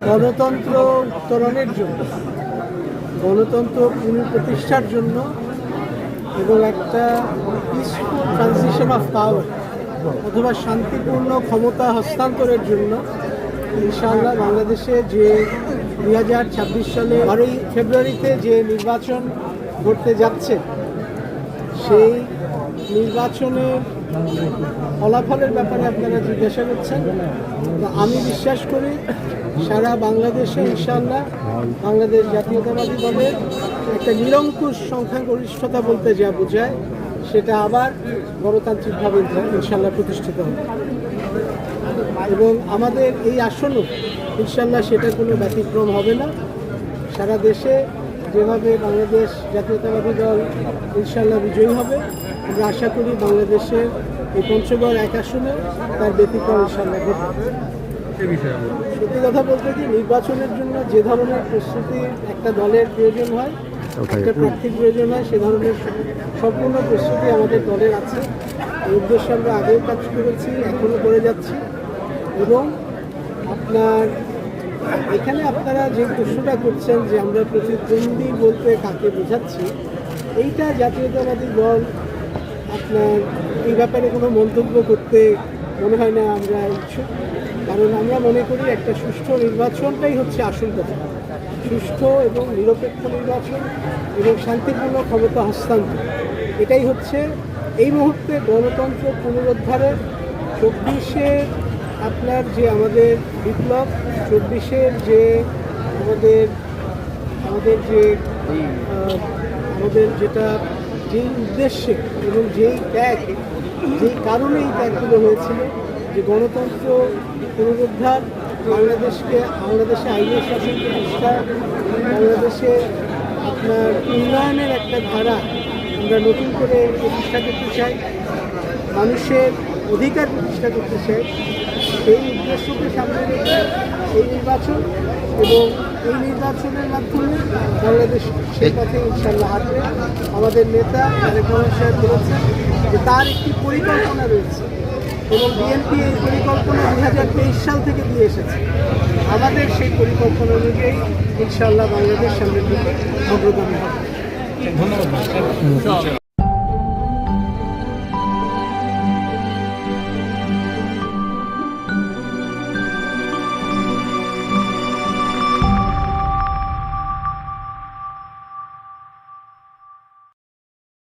গণতন্ত্র উত্তরণের জন্য, গণতন্ত্র পুনঃপ্রতিষ্ঠার জন্য এবং একটা পিসফুল ট্রানজিশন অফ পাওয়ার অথবা শান্তিপূর্ণ ক্ষমতা হস্তান্তরের জন্য ইনশাআল্লাহ বাংলাদেশে যে 2026 সালে 12ই ফেব্রুয়ারিতে যে নির্বাচন ঘটতে যাচ্ছে, সেই নির্বাচনের ফলাফলের ব্যাপারে আপনারা জিজ্ঞাসা করছেন। তো আমি বিশ্বাস করি সারা বাংলাদেশে ইনশাআল্লাহ বাংলাদেশ জাতীয়তাবাদী দলের একটা নিরঙ্কুশ সংখ্যাগরিষ্ঠতা বলতে যা বোঝায় সেটা আবার গণতান্ত্রিকভাবে ইনশাআল্লাহ প্রতিষ্ঠিত হবে এবং আমাদের এই আসনও ইনশাআল্লাহ সেটা কোনো ব্যতিক্রম হবে না। সারা দেশে যেভাবে বাংলাদেশ জাতীয়তাবাদী দল ইনশাআল্লাহ বিজয়ী হবে, আমরা আশা করি বাংলাদেশের এই পঞ্চগড় এক আসনে তার ব্যতিক্রম ইনশাআল্লাহ ঘটবে। সত্যি কথা বলতে কি, নির্বাচনের জন্য যে ধরনের প্রস্তুতি একটা দলের প্রয়োজন হয়, একটা প্রার্থীর প্রয়োজন হয়, সে ধরনের সম্পূর্ণ প্রস্তুতি আমাদের দলের আছে। এই উদ্দেশ্যে আমরা আগেও কাজ করেছি, এখনও করে যাচ্ছি। এবং এখানে আপনারা যে প্রশ্নটা করছেন যে আমরা প্রতিদ্বন্দ্বী বলতে কাকে বোঝাচ্ছি, এইটা জাতীয়তাবাদী দল আপনার এই ব্যাপারে কোনো মন্তব্য করতে মনে হয় না আমরা ইচ্ছুক। কারণ আমরা মনে করি একটা সুষ্ঠু নির্বাচনটাই হচ্ছে আসল কথা। সুষ্ঠু এবং নিরপেক্ষ নির্বাচন এবং শান্তিপূর্ণ ক্ষমতা হস্তান্তর, এটাই হচ্ছে এই মুহূর্তে গণতন্ত্র পুনরুদ্ধারের 24-এর আপনার যে আমাদের বিপ্লব, 24-এর যে আমাদের যেটা যেই উদ্দেশ্যে এবং যেই ত্যাগ, যেই কারণে এই ত্যাগগুলো হয়েছিল, যে গণতন্ত্র পুনরুদ্ধার, বাংলাদেশে আইনের শাসন প্রতিষ্ঠা, বাংলাদেশে আপনার উন্নয়নের একটা ধারা আমরা নতুন করে প্রতিষ্ঠা করতে চাই, মানুষের অধিকার প্রতিষ্ঠা করতে চাই। সেই উদ্দেশ্যকে সামনে রেখে এই নির্বাচন এবং এই নির্বাচনের মাধ্যমে বাংলাদেশ সেই পথে ইনশাআল্লাহ হাঁটবে। আমাদের নেতা তারেক রহমান সাহেব বলেছেন যে তার একটি পরিকল্পনা রয়েছে এবং বিএনপি এই পরিকল্পনা 2023 সাল থেকে দিয়ে এসেছে। আমাদের সেই পরিকল্পনা অনুযায়ী ইনশাআল্লাহ বাংলাদেশ সামনের দিকে অগ্রগামী হবে। ধন্যবাদ।